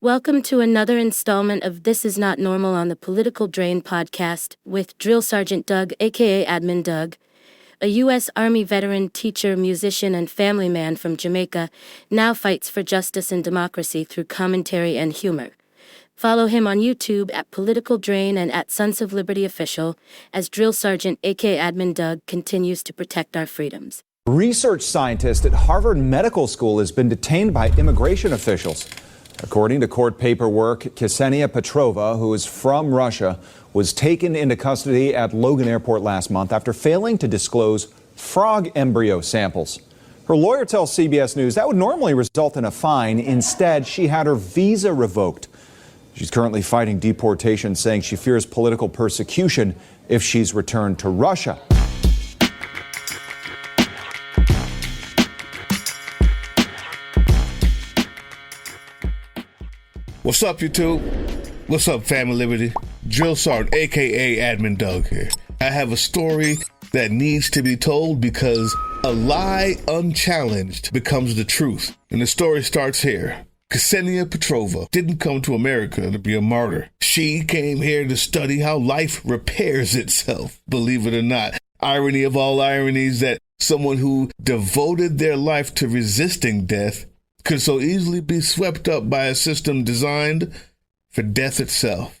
Welcome to another installment of This Is Not Normal on the Political Drain podcast with Drill Sergeant Doug, aka Admin Doug, a U.S. Army veteran, teacher, musician, and family man from Jamaica, now fights for justice and democracy through commentary and humor. Follow him on YouTube at Political Drain and at Sons of Liberty Official as Drill Sergeant, aka Admin Doug, continues to protect our freedoms. Research scientist at Harvard Medical School has been detained by immigration officials. According to court paperwork, Ksenia Petrova, who is from Russia, was taken into custody at Logan Airport last month after failing to disclose frog embryo samples. Her lawyer tells CBS News that would normally result in a fine. Instead, she had her visa revoked. She's currently fighting deportation, saying she fears political persecution if she's returned to Russia. What's up, YouTube? What's up, Family Liberty? Drill Sergeant, aka Admin Doug here. I have a story that needs to be told because a lie unchallenged becomes the truth. And the story starts here. Ksenia Petrova didn't come to America to be a martyr. She came here to study how life repairs itself, believe it or not. Irony of all ironies that someone who devoted their life to resisting death could so easily be swept up by a system designed for death itself.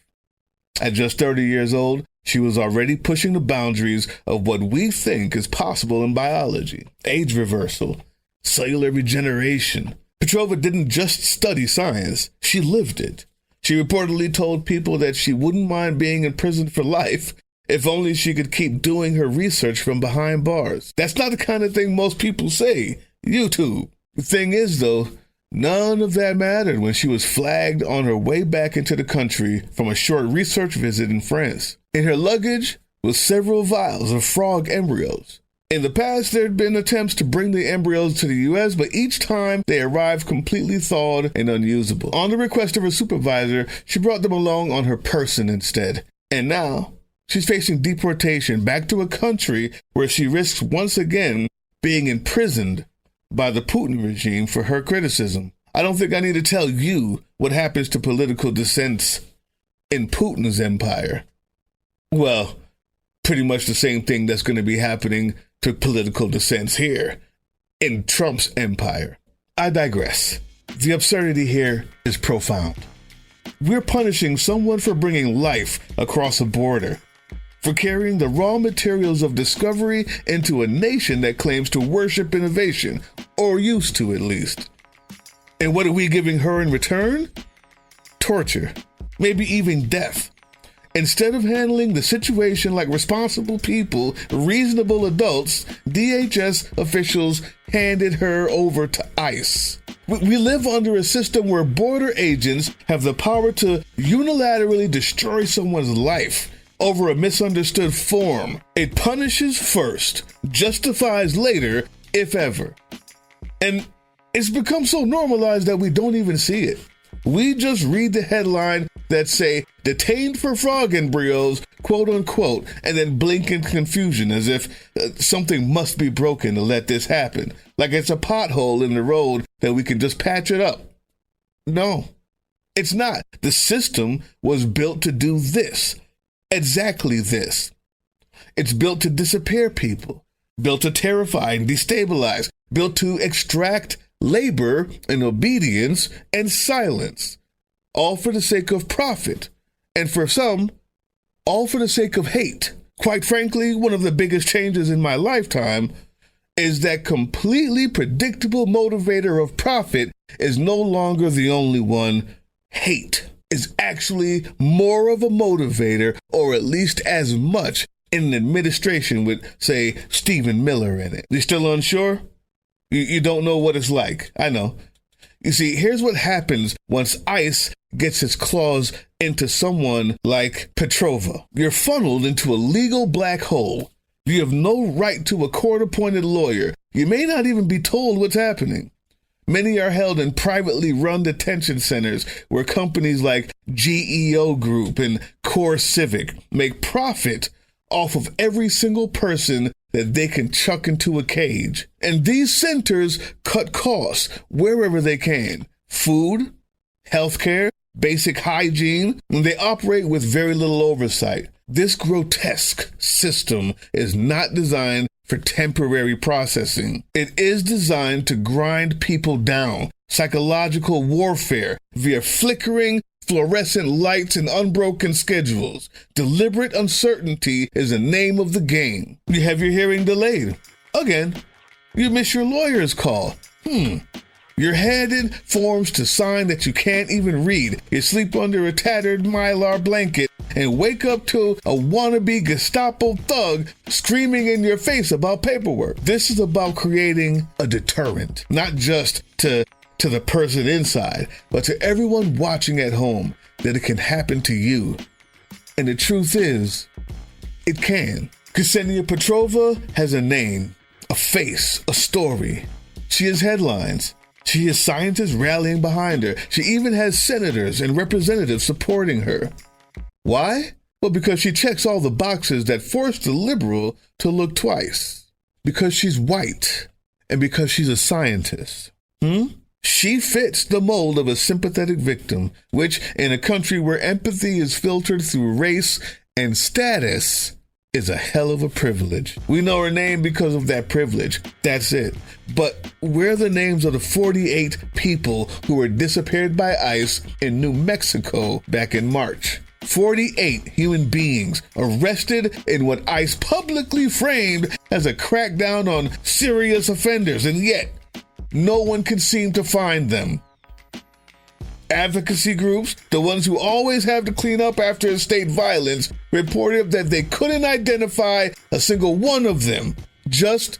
At just 30 years old, she was already pushing the boundaries of what we think is possible in biology: age reversal, cellular regeneration. Petrova didn't just study science, she lived it. She reportedly told people that she wouldn't mind being in prison for life if only she could keep doing her research from behind bars. That's not the kind of thing most people say. YouTube. The thing is, though, none of that mattered when she was flagged on her way back into the country from a short research visit in France. In her luggage was several vials of frog embryos. In the past, there had been attempts to bring the embryos to the U.S., but each time they arrived completely thawed and unusable. On the request of her supervisor, she brought them along on her person instead. And now, she's facing deportation back to a country where she risks once again being imprisoned by the Putin regime for her criticism. I don't think I need to tell you what happens to political dissents in Putin's empire. Well, pretty much the same thing that's going to be happening to political dissents here in Trump's empire. I digress. The absurdity here is profound. We're punishing someone for bringing life across a border, for carrying the raw materials of discovery into a nation that claims to worship innovation, or used to at least. And what are we giving her in return? Torture, maybe even death. Instead of handling the situation like responsible people, reasonable adults, DHS officials handed her over to ICE. We live under a system where border agents have the power to unilaterally destroy someone's life over a misunderstood form. It punishes first, justifies later, if ever. And it's become so normalized that we don't even see it. We just read the headline that say, detained for frog embryos, quote unquote, and then blink in confusion as if something must be broken to let this happen. Like it's a pothole in the road that we can just patch it up. No, it's not. The system was built to do this. Exactly this. It's built to disappear people, built to terrify and destabilize, built to extract labor and obedience and silence, all for the sake of profit, and for some, all for the sake of hate. Quite frankly, one of the biggest changes in my lifetime is that completely predictable motivator of profit is no longer the only one. Hate is actually more of a motivator, or at least as much, in an administration with, say, Stephen Miller in it. You still unsure? You don't know what it's like. I know. You see, here's what happens once ICE gets its claws into someone like Petrova. You're funneled into a legal black hole. You have no right to a court-appointed lawyer. You may not even be told what's happening. Many are held in privately run detention centers where companies like GEO Group and Core Civic make profit off of every single person that they can chuck into a cage. And these centers cut costs wherever they can. Food, healthcare, basic hygiene, and they operate with very little oversight. This grotesque system is not designed for temporary processing. It is designed to grind people down, psychological warfare via flickering fluorescent lights and unbroken schedules. Deliberate uncertainty is the name of the game. You have your hearing delayed. Again, you miss your lawyer's call. You're handed forms to sign that you can't even read. You sleep under a tattered Mylar blanket and wake up to a wannabe Gestapo thug screaming in your face about paperwork. This is about creating a deterrent, not just to the person inside, but to everyone watching at home, that it can happen to you. And the truth is, it can. Ksenia Petrova has a name, a face, a story. She has headlines. She has scientists rallying behind her. She even has senators and representatives supporting her. Why? Well, because she checks all the boxes that force the liberal to look twice. Because she's white, and because she's a scientist. She fits the mold of a sympathetic victim, which, in a country where empathy is filtered through race and status, is a hell of a privilege. We know her name because of that privilege. That's it. But where are the names of the 48 people who were disappeared by ICE in New Mexico back in March? 48 human beings arrested in what ICE publicly framed as a crackdown on serious offenders, and yet no one can seem to find them. Advocacy groups, the ones who always have to clean up after state violence, reported that they couldn't identify a single one of them. Just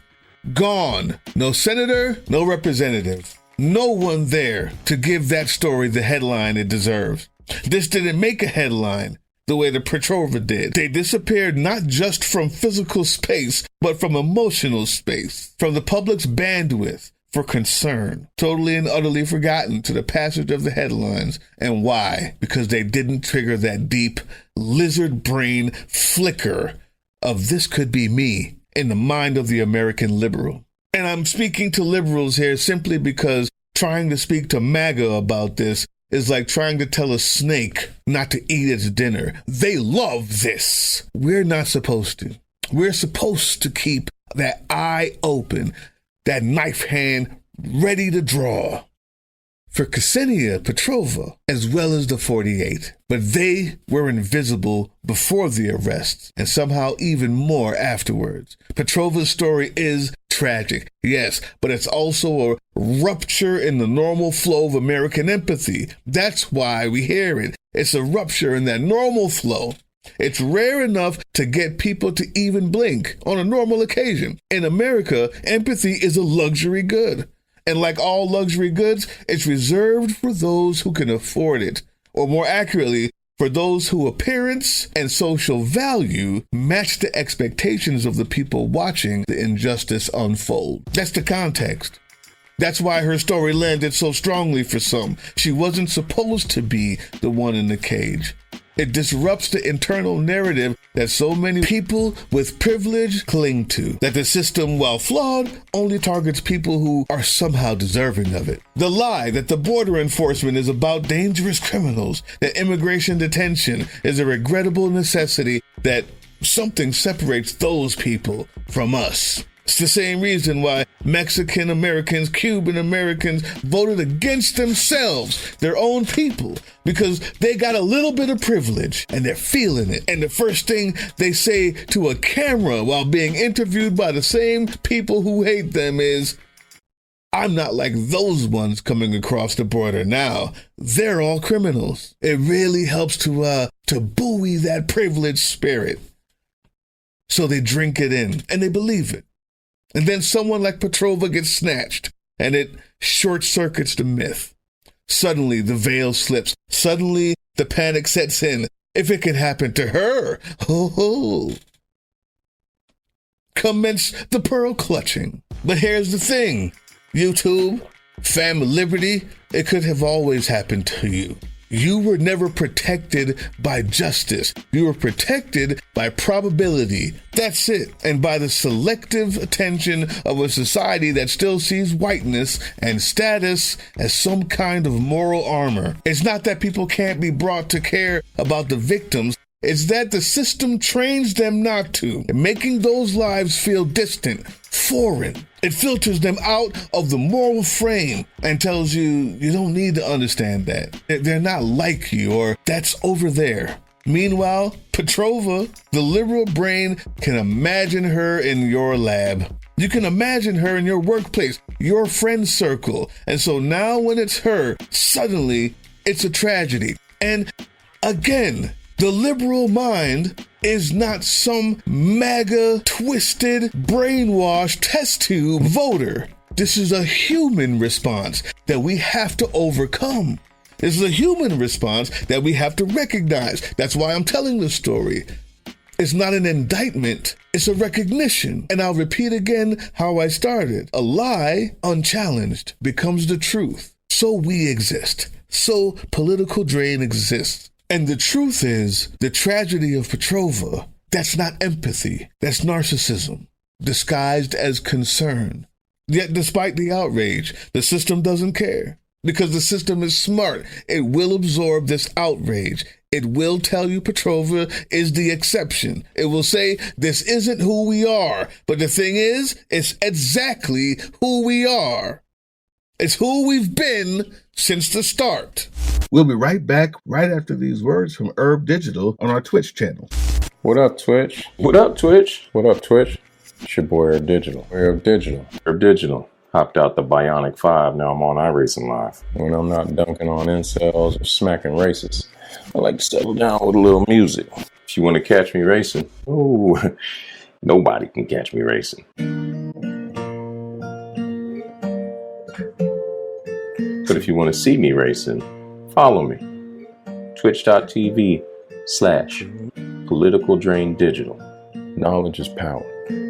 gone. No senator, no representative. No one there to give that story the headline it deserves. This didn't make a headline the way the Petrova did. They disappeared not just from physical space, but from emotional space, from the public's bandwidth for concern, totally and utterly forgotten to the passage of the headlines. And why? Because they didn't trigger that deep lizard brain flicker of this could be me in the mind of the American liberal. And I'm speaking to liberals here simply because trying to speak to MAGA about this is like trying to tell a snake not to eat its dinner. They love this. We're not supposed to. We're supposed to keep that eye open, that knife hand ready to draw for Ksenia Petrova, as well as the 48. But they were invisible before the arrests, and somehow even more afterwards. Petrova's story is tragic, yes, but it's also a rupture in the normal flow of American empathy. That's why we hear it. It's a rupture in that normal flow. It's rare enough to get people to even blink on a normal occasion. In America, empathy is a luxury good. And like all luxury goods, it's reserved for those who can afford it. Or more accurately, for those whose appearance and social value match the expectations of the people watching the injustice unfold. That's the context. That's why her story landed so strongly for some. She wasn't supposed to be the one in the cage. It disrupts the internal narrative that so many people with privilege cling to, that the system, while flawed, only targets people who are somehow deserving of it. The lie that the border enforcement is about dangerous criminals, that immigration detention is a regrettable necessity, that something separates those people from us. It's the same reason why Mexican Americans, Cuban Americans voted against themselves, their own people, because they got a little bit of privilege and they're feeling it. And the first thing they say to a camera while being interviewed by the same people who hate them is, "I'm not like those ones coming across the border now. They're all criminals." It really helps to buoy that privileged spirit. So they drink it in and they believe it. And then someone like Petrova gets snatched, and it short-circuits the myth. Suddenly, the veil slips. Suddenly, the panic sets in. If it can happen to her, ho-ho. Commence the pearl clutching. But here's the thing. YouTube, Family Liberty, it could have always happened to you. You were never protected by justice. You were protected by probability. That's it. And by the selective attention of a society that still sees whiteness and status as some kind of moral armor. It's not that people can't be brought to care about the victims. It's that the system trains them not to, making those lives feel distant, foreign. It filters them out of the moral frame and tells you you don't need to understand that. They're not like you, or that's over there. Meanwhile, Petrova, the liberal brain, can imagine her in your lab. You can imagine her in your workplace, your friend circle. And so now when it's her, suddenly it's a tragedy. And again, the liberal mind is not some MAGA, twisted, brainwashed test tube voter. This is a human response that we have to overcome. This is a human response that we have to recognize. That's why I'm telling this story. It's not an indictment, it's a recognition. And I'll repeat again how I started. A lie, unchallenged, becomes the truth. So we exist. So political drain exists. And the truth is, the tragedy of Petrova, that's not empathy, that's narcissism, disguised as concern. Yet despite the outrage, the system doesn't care, because the system is smart. It will absorb this outrage. It will tell you Petrova is the exception. It will say, this isn't who we are. But the thing is, it's exactly who we are. It's who we've been since the start. We'll be right back right after these words from Herb Digital on our Twitch channel. What up, Twitch? What up, Twitch? What up, Twitch? It's your boy Herb Digital. Herb Digital. Herb Digital. Hopped out the Bionic 5. Now I'm on iRacing Live. When I'm not dunking on incels or smacking racists, I like to settle down with a little music. If you want to catch me racing, ooh, nobody can catch me racing. But if you want to see me racing, follow me. Twitch.tv/politicaldraindigital. Knowledge is power.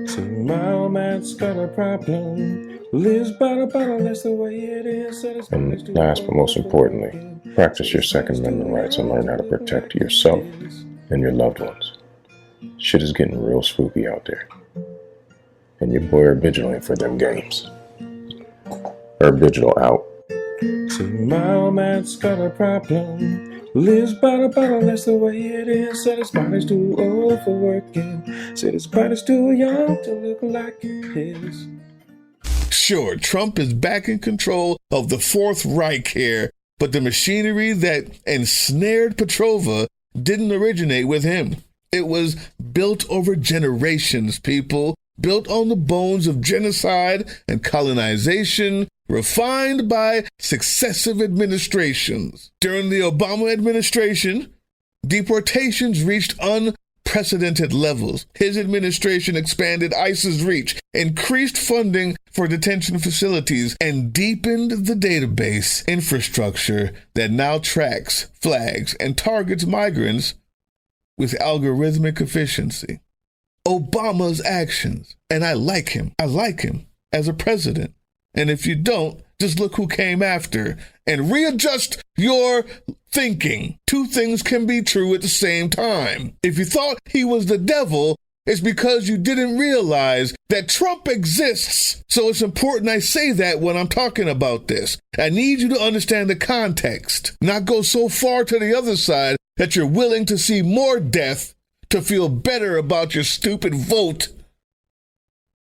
See, my old man's got a problem. Lives by the bottle, that's the way it is. And last but most importantly, practice your Second Amendment rights and learn how to protect yourself and your loved ones. Shit is getting real spooky out there. And your boy Herb Digital ain't for them games. Herb Digital out. See, my old man's got a problem. Lives by the bottle, that's the way it is. Said his body's too old for working. Said his body's too young to look like his. Sure, Trump is back in control of the Fourth Reich here, but the machinery that ensnared Petrova didn't originate with him. It was built over generations, people. Built on the bones of genocide and colonization, refined by successive administrations. During the Obama administration, deportations reached unprecedented levels. His administration expanded ICE's reach, increased funding for detention facilities, and deepened the database infrastructure that now tracks, flags, and targets migrants with algorithmic efficiency. Obama's actions, and I like him as a president. And if you don't, just look who came after and readjust your thinking. Two things can be true at the same time. If you thought he was the devil, it's because you didn't realize that Trump exists. So it's important I say that when I'm talking about this. I need you to understand the context, not go so far to the other side that you're willing to see more death to feel better about your stupid vote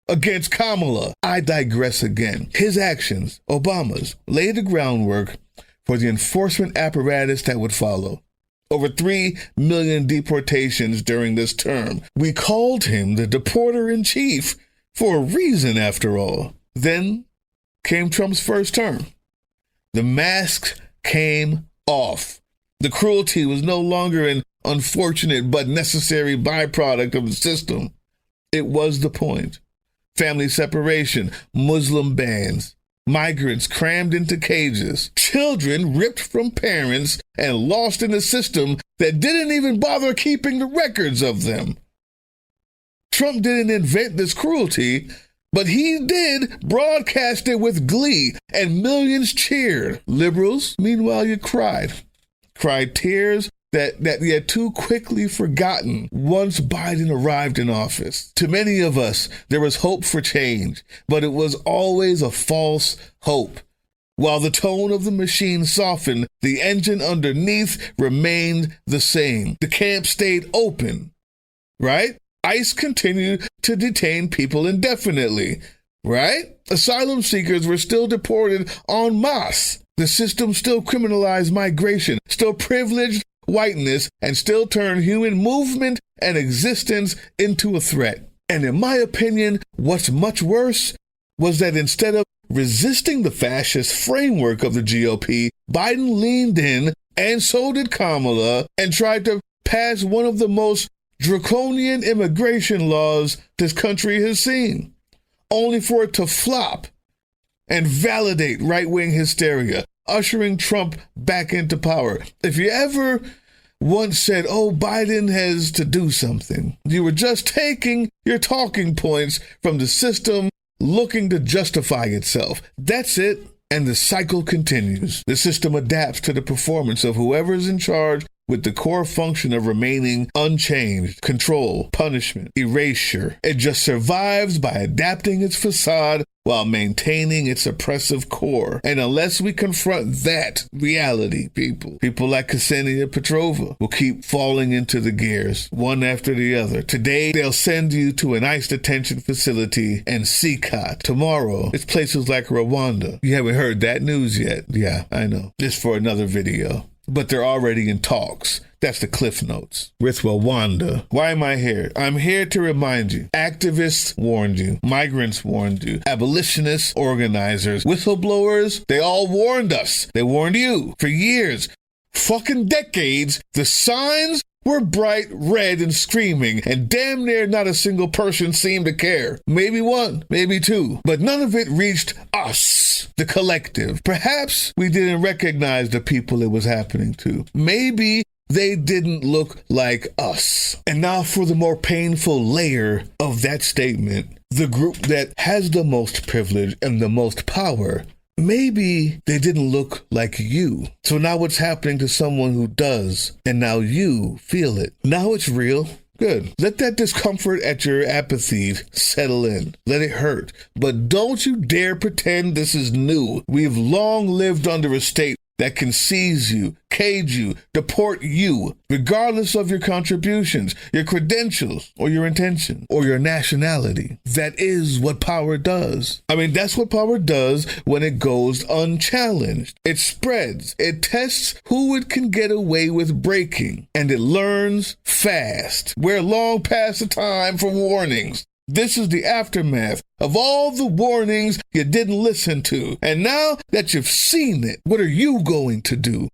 against Kamala. I digress again. His actions, Obama's, laid the groundwork for the enforcement apparatus that would follow. Over 3 million deportations during this term. We called him the deporter-in-chief for a reason, after all. Then came Trump's first term. The mask came off. The cruelty was no longer an unfortunate but necessary byproduct of the system. It was the point. Family separation, Muslim bans, migrants crammed into cages, children ripped from parents and lost in a system that didn't even bother keeping the records of them. Trump didn't invent this cruelty, but he did broadcast it with glee, and millions cheered. Liberals, meanwhile, you cried cried tears that he had too quickly forgotten once Biden arrived in office. To many of us, there was hope for change, but it was always a false hope. While the tone of the machine softened, the engine underneath remained the same. The camp stayed open, right? ICE continued to detain people indefinitely, right? Asylum seekers were still deported en masse. The system still criminalized migration, still privileged whiteness, and still turned human movement and existence into a threat. And in my opinion, what's much worse was that instead of resisting the fascist framework of the GOP, Biden leaned in, and so did Kamala, and tried to pass one of the most draconian immigration laws this country has seen, only for it to flop and validate right-wing hysteria, ushering Trump back into power. If you ever once said, oh, Biden has to do something, you were just taking your talking points from the system looking to justify itself. That's it. And the cycle continues. The system adapts to the performance of whoever's in charge, with the core function of remaining unchanged: control, punishment, erasure. It just survives by adapting its facade while maintaining its oppressive core. And unless we confront that reality, people like Ksenia Petrova will keep falling into the gears, one after the other. Today, they'll send you to an ICE detention facility and CCOT. Tomorrow, it's places like Rwanda. You haven't heard that news yet? Yeah, I know. Just for another video. But they're already in talks. That's the cliff notes. With Rwanda. Why am I here? I'm here to remind you. Activists warned you. Migrants warned you. Abolitionists, organizers, whistleblowers, they all warned us. They warned you for years. Fucking decades. The signs were bright red and screaming, and damn near not a single person seemed to care. Maybe one, maybe two, but none of it reached us, the collective. Perhaps we didn't recognize the people it was happening to. Maybe they didn't look like us. And now for the more painful layer of that statement, the group that has the most privilege and the most power. Maybe they didn't look like you. So now what's happening to someone who does, and now you feel it. Now it's real. Good. Let that discomfort at your apathy settle in. Let it hurt. But don't you dare pretend this is new. We've long lived under a state that can seize you, cage you, deport you, regardless of your contributions, your credentials, or your intention, or your nationality. That is what power does. I mean, that's what power does when it goes unchallenged. It spreads. It tests who it can get away with breaking, and it learns fast. We're long past the time for warnings. This is the aftermath of all the warnings you didn't listen to. And now that you've seen it, what are you going to do?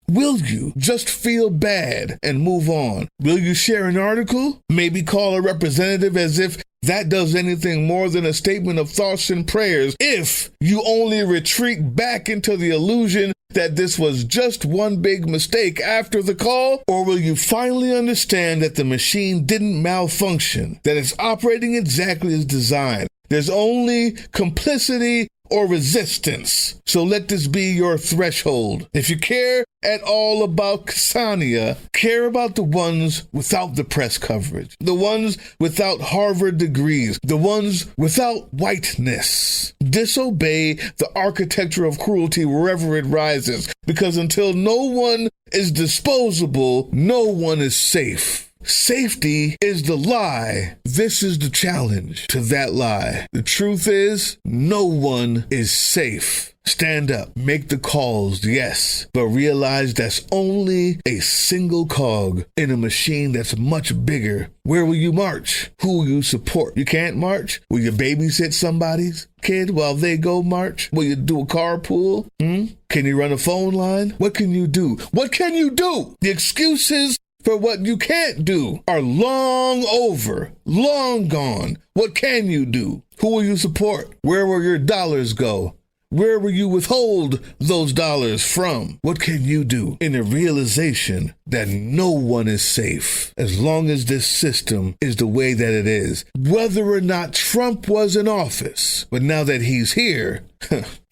Will you just feel bad and move on? Will you share an article? Maybe call a representative, as if that does anything more than a statement of thoughts and prayers, if you only retreat back into the illusion that this was just one big mistake after the call? Or will you finally understand that the machine didn't malfunction, that it's operating exactly as designed? There's only complicity or resistance. So let this be your threshold. If you care at all about Ksenia, care about the ones without the press coverage, the ones without Harvard degrees, the ones without whiteness. Disobey the architecture of cruelty wherever it rises, because until no one is disposable, no one is safe. Safety is the lie. This is the challenge to that lie. The truth is, no one is safe. Stand up, make the calls, yes, but realize that's only a single cog in a machine that's much bigger. Where will you march? Who will you support? You can't march? Will you babysit somebody's kid while they go march? Will you do a carpool? Can you run a phone line? What can you do? What can you do? The excuses for what you can't do are long over, long gone. What can you do? Who will you support? Where will your dollars go? Where will you withhold those dollars from? What can you do in the realization that no one is safe as long as this system is the way that it is? Whether or not Trump was in office, but now that he's here,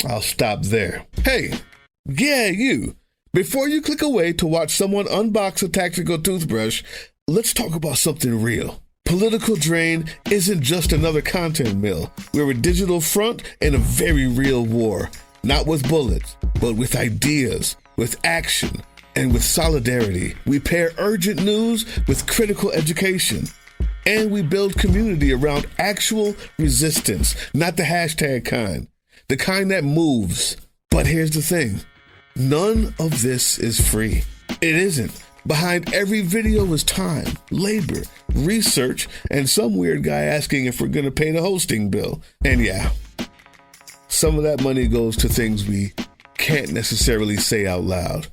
I'll stop there. Hey, yeah, you. Before you click away to watch someone unbox a tactical toothbrush, let's talk about something real. Political Drain isn't just another content mill. We're a digital front in a very real war. Not with bullets, but with ideas, with action, and with solidarity. We pair urgent news with critical education. And we build community around actual resistance, not the hashtag kind. The kind that moves. But here's the thing. None of this is free. It isn't. Behind every video is time, labor, research, and some weird guy asking if we're going to pay the hosting bill. And yeah, some of that money goes to things we can't necessarily say out loud.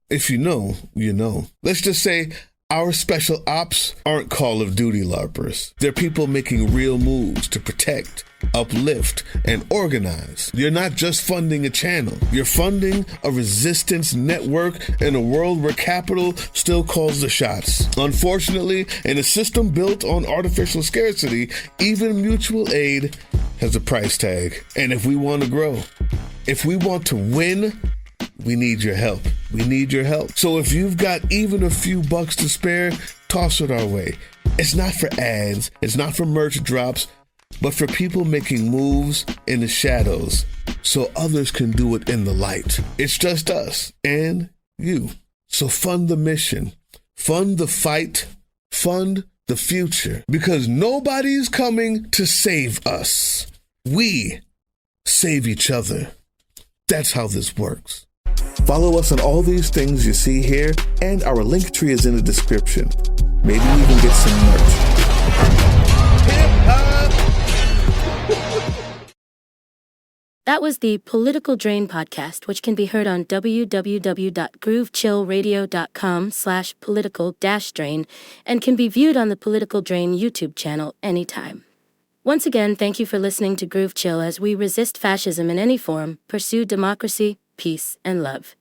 If you know, you know. Let's just say our special ops aren't Call of Duty LARPers. They're people making real moves to protect, uplift, and organize. You're not just funding a channel. You're funding a resistance network in a world where capital still calls the shots. Unfortunately, in a system built on artificial scarcity, even mutual aid has a price tag. And if we want to grow, if we want to win, we need your help. We need your help. So if you've got even a few bucks to spare, toss it our way. It's not for ads. It's not for merch drops, but for people making moves in the shadows so others can do it in the light. It's just us and you. So fund the mission, fund the fight, fund the future, because nobody's coming to save us. We save each other. That's how this works. Follow us on all these things you see here, and our link tree is in the description. Maybe even get some merch. That was the Political Drain podcast, which can be heard on www.groovechillradio.com/political-drain and can be viewed on the Political Drain YouTube channel anytime. Once again, thank you for listening to Groove Chill as we resist fascism in any form, pursue democracy, peace, and love.